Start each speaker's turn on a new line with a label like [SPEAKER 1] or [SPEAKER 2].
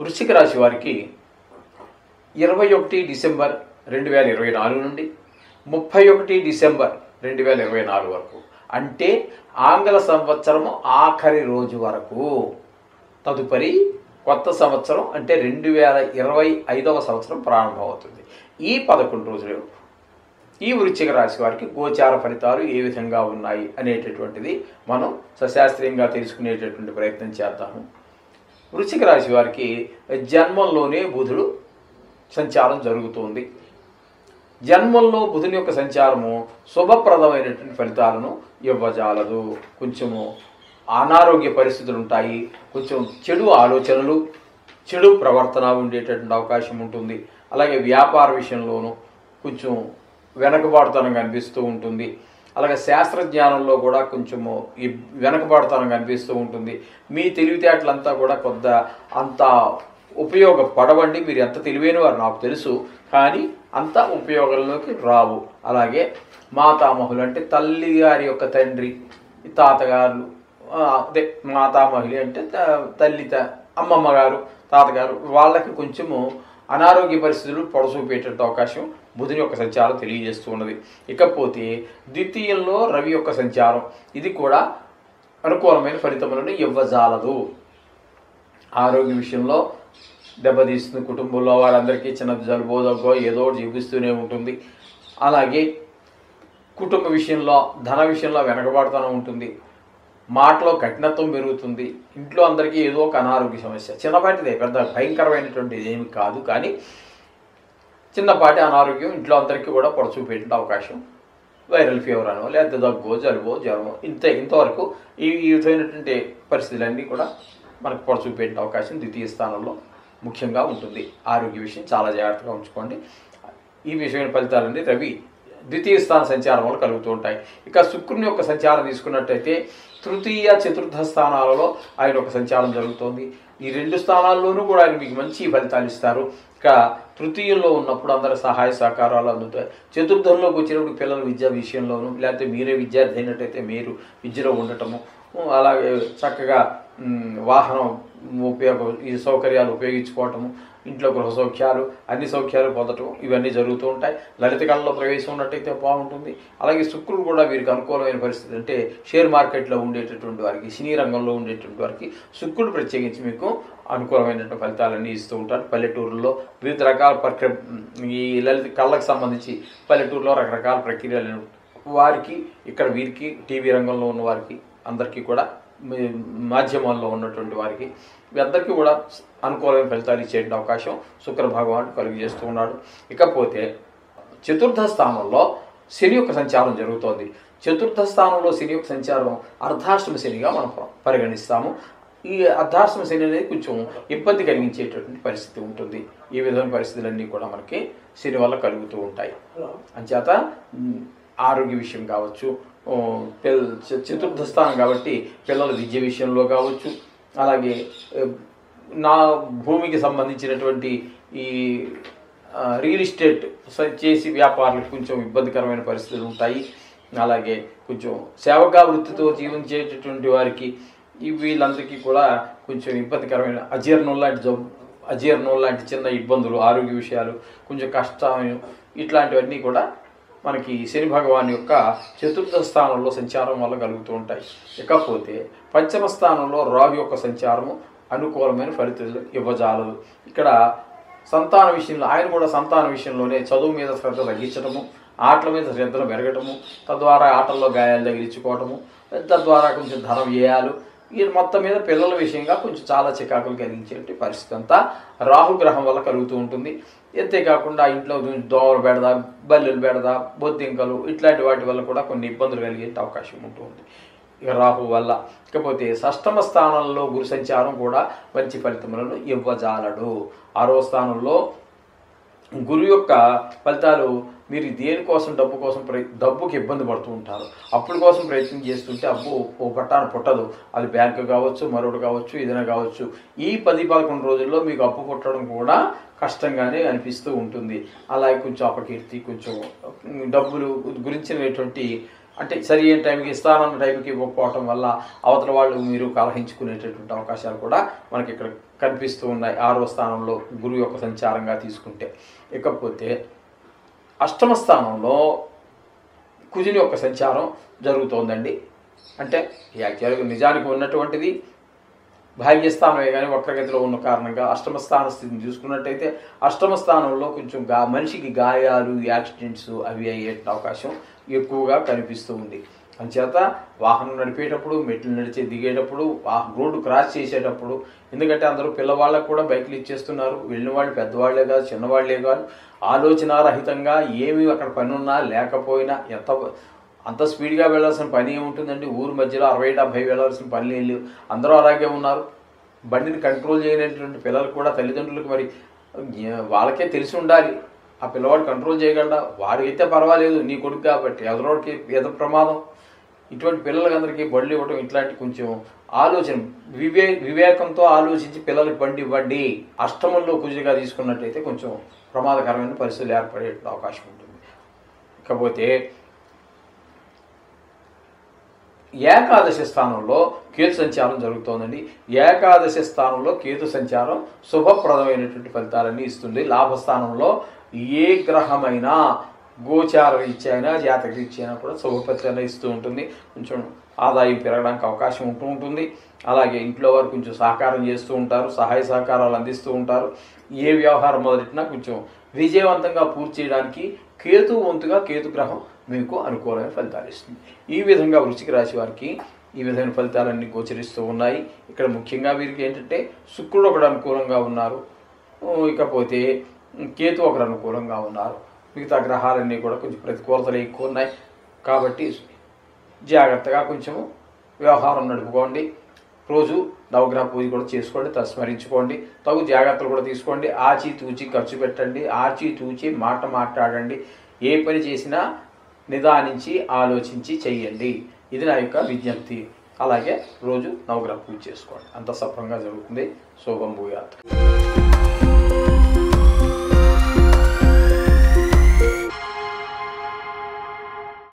[SPEAKER 1] వృశ్చిక రాశి వారికి 21 డిసెంబర్ 2024 నుండి 31 డిసెంబర్ 2024 వరకు, అంటే ఆంగ్ల సంవత్సరము ఆఖరి రోజు వరకు. తదుపరి కొత్త సంవత్సరం అంటే 2025వ సంవత్సరం ప్రారంభమవుతుంది. ఈ 11 రోజులు ఈ వృశ్చిక రాశి వారికి గోచార ఫలితాలు ఏ విధంగా ఉన్నాయి అనేటటువంటిది మనం సశాస్త్రీయంగా తెలుసుకునేటటువంటి ప్రయత్నం చేద్దాము. వృశ్చిక రాశి వారికి జన్మంలోనే బుధుడు సంచారం జరుగుతుంది. జన్మంలో బుధుని యొక్క సంచారము శుభప్రదమైనటువంటి ఫలితాలను ఇవ్వజాలదు. కొంచెము అనారోగ్య పరిస్థితులు ఉంటాయి, కొంచెం చెడు ఆలోచనలు, చెడు ప్రవర్తన ఉండేటటువంటి అవకాశం ఉంటుంది. అలాగే వ్యాపార విషయంలోనూ కొంచెం వెనకబాటుతనం కనిపిస్తూ ఉంటుంది. అలాగే శాస్త్రజ్ఞానంలో కూడా కొంచెము ఈ వెనకబాటుతనం కనిపిస్తూ ఉంటుంది. మీ తెలివితేటలంతా కూడా అంత ఉపయోగపడవండి. మీరు ఎంత తెలివైన వారు నాకు తెలుసు, కానీ అంత ఉపయోగంలోకి రావు. అలాగే మాతామహులు అంటే తల్లి గారి యొక్క తండ్రి, తాతగారు, అదే మాతామహులు అంటే అమ్మమ్మ గారు, తాతగారు, వాళ్ళకి కొంచెము అనారోగ్య పరిస్థితులు పొడసూపేటటువంటి అవకాశం బుధుని యొక్క సంచారం తెలియజేస్తూ ఉన్నది. ఇకపోతే ద్వితీయంలో రవి యొక్క సంచారం, ఇది కూడా అనుకూలమైన ఫలితములను ఇవ్వజాలదు. ఆరోగ్య విషయంలో దెబ్బతీస్తుంది. కుటుంబంలో వారందరికీ చిన్న జలుబో దగ్గో ఏదో ఒకటి చూపిస్తూనే ఉంటుంది. అలాగే కుటుంబ విషయంలో, ధన విషయంలో వెనకబడుతూనే ఉంటుంది. మాటలో కఠినత్వం పెరుగుతుంది. ఇంట్లో అందరికీ ఏదో ఒక అనారోగ్య సమస్య, చిన్నపాటిదే, పెద్ద భయంకరమైనటువంటిది ఏమి కాదు, కానీ చిన్నపాటి అనారోగ్యం ఇంట్లో అందరికీ కూడా పొడచూపేట అవకాశం. వైరల్ ఫీవర్ అనో లేకపోతే దగ్గో, జలుబో, జ్వరమో ఇంతవరకు ఈ విధమైనటువంటి పరిస్థితులన్నీ కూడా మనకు పొడచూపేట అవకాశం ద్వితీయ స్థానంలో ముఖ్యంగా ఉంటుంది. ఆరోగ్య విషయం చాలా జాగ్రత్తగా ఉంచుకోండి. ఈ విషయమైన ఫలితాలన్నీ రవి ద్వితీయ స్థాన సంచారం వల్ల కలుగుతూ ఉంటాయి. ఇక శుక్రుని యొక్క సంచారం తీసుకున్నట్టయితే తృతీయ చతుర్థ స్థానాలలో ఆయన యొక్క సంచారం జరుగుతోంది. ఈ 2 స్థానాల్లోనూ కూడా ఆయన మీకు మంచి ఫలితాలు ఇస్తారు. ఇక తృతీయంలో ఉన్నప్పుడు అందరి సహాయ సహకారాలు అందుతాయి. చతుర్థంలోకి వచ్చినప్పుడు పిల్లల విద్యా విషయంలోనూ, లేకపోతే మీరే విద్యార్థి అయినట్టయితే మీరు విద్యలో ఉండటము, అలాగే చక్కగా వాహనం ఈ సౌకర్యాలు ఉపయోగించుకోవటము, ఇంట్లో గృహ సౌఖ్యాలు, అన్ని సౌఖ్యాలు పొందటం, ఇవన్నీ జరుగుతూ ఉంటాయి. లలిత కళలో ప్రవేశం ఉన్నట్టయితే బాగుంటుంది. అలాగే శుక్రుడు కూడా వీరికి అనుకూలమైన పరిస్థితి, అంటే షేర్ మార్కెట్లో ఉండేటటువంటి వారికి, సినీ రంగంలో ఉండేటువంటి వారికి శుక్రుడు ప్రత్యేకించి మీకు అనుకూలమైనటువంటి ఫలితాలన్నీ ఇస్తూ ఉంటారు. పల్లెటూరులో వివిధ రకాల ఈ లలిత కళ్ళకు సంబంధించి పల్లెటూరులో రకరకాల ప్రక్రియలు వారికి, ఇక్కడ వీరికి, టీవీ రంగంలో ఉన్న వారికి, అందరికీ కూడా మాధ్యమాల్లో ఉన్నటువంటి వారికి అందరికీ కూడా అనుకూలమైన ఫలితాలు ఇచ్చే అవకాశం శుక్ర భగవానుడు కలుగజేస్తూ ఉన్నాడు. ఇకపోతే చతుర్థ స్థానంలో శని యొక్క సంచారం జరుగుతోంది. చతుర్థ స్థానంలో శని యొక్క సంచారం అర్ధాష్టమ శనిగా మనం పరిగణిస్తాము. ఈ అర్ధాష్టమ శని అనేది కొంచెం ఇబ్బంది కలిగించేటటువంటి పరిస్థితి ఉంటుంది. ఈ విధమైన పరిస్థితులన్నీ కూడా మనకి శని వల్ల కలుగుతూ ఉంటాయి. అంచేత ఆరోగ్య విషయం కావచ్చు, చతుర్థ స్థానం కాబట్టి పిల్లల విద్య విషయంలో కావచ్చు, అలాగే నా భూమికి సంబంధించినటువంటి ఈ రియల్ ఎస్టేట్ చేసి వ్యాపారులకు కొంచెం ఇబ్బందికరమైన పరిస్థితులు ఉంటాయి. అలాగే కొంచెం సేవకా వృత్తితో జీవించేటటువంటి వారికి వీళ్ళందరికీ కూడా కొంచెం ఇబ్బందికరమైన అజీర్ణం లాంటి చిన్న ఇబ్బందులు, ఆరోగ్య విషయాలు, కొంచెం కష్టం, ఇట్లాంటివన్నీ కూడా మనకి శని భగవాన్ యొక్క చతుర్థ స్థానంలో సంచారం వల్ల కలుగుతూ ఉంటాయి. ఇకపోతే పంచమ స్థానంలో రాహు యొక్క సంచారము అనుకూలమైన ఫలితాలు ఇవ్వజాలదు. ఇక్కడ సంతాన విషయంలో ఆయన కూడా సంతాన విషయంలోనే చదువు మీద శ్రద్ధ తగ్గించడము, ఆటల మీద శ్రద్ధను పెరగటము, తద్వారా ఆటల్లో గాయాలు తగిలించుకోవటము, తద్వారా కొంచెం ధన వ్యయాలు, ఈ మొత్తం మీద పిల్లల విషయంగా కొంచెం చాలా చికాకులు కలిగించే పరిస్థితి అంతా రాహుగ్రహం వల్ల కలుగుతూ ఉంటుంది. అంతేకాకుండా ఇంట్లో దోమలు బెడద, బల్లులు బెడద, బొద్దింకలు, ఇట్లాంటి వాటి వల్ల కూడా కొన్ని ఇబ్బందులు కలిగే అవకాశం ఉంటుంది ఇక రాహు వల్ల. ఇకపోతే షష్టమ స్థానంలో గురు సంచారం కూడా మంచి ఫలితములను ఇవ్వజాలడు. 6వ స్థానంలో గురు యొక్క ఫలితాలు, మీరు దేనికోసం డబ్బుకి ఇబ్బంది పడుతూ ఉంటారు, అప్పుల కోసం ప్రయత్నం చేస్తుంటే అప్పు ఓ పట్టాన పుట్టదు. అది బ్యాంకు కావచ్చు, మరొకటి కావచ్చు, ఏదైనా కావచ్చు. ఈ 10-11 రోజుల్లో మీకు అప్పు పుట్టడం కూడా కష్టంగానే అనిపిస్తూ ఉంటుంది. అలాగే కొంచెం అపకీర్తి, కొంచెం డబ్బులు గురించినటువంటి అంటే సరి అయిన టైంకి ఇస్తానన్న టైంకి ఇవ్వకపోవటం వల్ల అవతల వాళ్ళు మీరు కలహించుకునేటటువంటి అవకాశాలు కూడా మనకి ఇక్కడ కనిపిస్తూ ఉన్నాయి 6వ స్థానంలో గురువు యొక్క సంచారంగా తీసుకుంటే. ఇకపోతే అష్టమ స్థానంలో కుజుని యొక్క సంచారం జరుగుతోందండి. అంటే యాక్చువల్గా నిజానికి ఉన్నటువంటిది భాగ్యస్థానమే కానీ వక్రగతిలో ఉన్న కారణంగా అష్టమ స్థాన స్థితిని చూసుకున్నట్టయితే అష్టమ స్థానంలో కొంచెం మనిషికి గాయాలు, యాక్సిడెంట్స్ అవి అయ్యే అవకాశం ఎక్కువగా కనిపిస్తూ ఉంది. అంచేత వాహనం నడిపేటప్పుడు, మెట్లు దిగేటప్పుడు, రోడ్డు క్రాస్ చేసేటప్పుడు, ఎందుకంటే అందరూ పిల్లవాళ్ళకు కూడా బైకులు ఇచ్చేస్తున్నారు. వెళ్ళిన వాళ్ళు పెద్దవాళ్లే కాదు, చిన్నవాళ్లే కాదు, ఆలోచనారహితంగా ఏమి అక్కడ పని ఉన్నా లేకపోయినా అంత స్పీడ్గా వెళ్ళాల్సిన పని ఏముంటుందండి? ఊరు మధ్యలో 60-70 వెళ్ళాల్సిన పని లేదు. అందరూ అలాగే ఉన్నారు. బండిని కంట్రోల్ చేయలేనటువంటి పిల్లలకు కూడా తల్లిదండ్రులకు మరి వాళ్ళకే తెలిసి ఉండాలి. ఆ పిల్లవాడు కంట్రోల్ చేయగలడా? వాడికైతే పర్వాలేదు, నీ కొడుకు కాబట్టి, ఎదరోడికి ఏదో ప్రమాదం. ఇటువంటి పిల్లలందరికీ బళ్ళు ఇవ్వడం ఇట్లాంటి కొంచెం ఆలోచన వివేకంతో ఆలోచించి పిల్లలకు బండి ఇవ్వండి. అష్టమంలో కుజుగా తీసుకున్నట్టయితే కొంచెం ప్రమాదకరమైన పరిస్థితులు ఏర్పడే అవకాశం ఉంటుంది. ఇకపోతే ఏకాదశి స్థానంలో కేతు సంచారం జరుగుతోందండి. ఏకాదశి స్థానంలో కేతు సంచారం శుభప్రదమైనటువంటి ఫలితాలన్నీ ఇస్తుంది. లాభస్థానంలో ఏ గ్రహమైనా గోచార రీత్యా అయినా జాతక రీత్యా అయినా కూడా శుభఫలితాన్ని ఇస్తూ ఉంటుంది. కొంచెం ఆదాయం పెరగడానికి అవకాశం ఉంటూ ఉంటుంది. అలాగే ఇంట్లో వారు కొంచెం సహకారం చేస్తూ ఉంటారు, సహాయ సహకారాలు అందిస్తూ ఉంటారు. ఏ వ్యవహారం మొదలెట్టినా కొంచెం విజయవంతంగా పూర్తి చేయడానికి కేతు వంతుగా కేతు గ్రహం మీకు అనుకూలమైన ఫలితాలు ఇస్తుంది. ఈ విధంగా వృశ్చిక రాశి వారికి ఈ విధమైన ఫలితాలన్నీ గోచరిస్తూ ఉన్నాయి. ఇక్కడ ముఖ్యంగా వీరికి ఏంటంటే శుక్రుడు ఒకడు అనుకూలంగా ఉన్నారు, ఇకపోతే కేతు ఒకరు అనుకూలంగా ఉన్నారు. మిగతా గ్రహాలన్నీ కూడా కొంచెం ప్రతికూలతలు ఎక్కువ ఉన్నాయి. కాబట్టి జాగ్రత్తగా కొంచెం వ్యవహారం నడుపుకోండి. రోజు నవగ్రహ పూజ కూడా చేసుకోండి, స్మరించుకోండి, తగు జాగ్రత్తలు కూడా తీసుకోండి. ఆచితూచి ఖర్చు పెట్టండి, ఆచితూచి మాట మాట్లాడండి. ఏ పని చేసినా నిదానించి ఆలోచించి చెయ్యండి. ఇది నా యొక్క విజ్ఞప్తి. అలాగే రోజు నవగ్రహ పూజ చేసుకోండి, అంత సఫలంగా జరుగుతుంది. శుభం భూయాత్.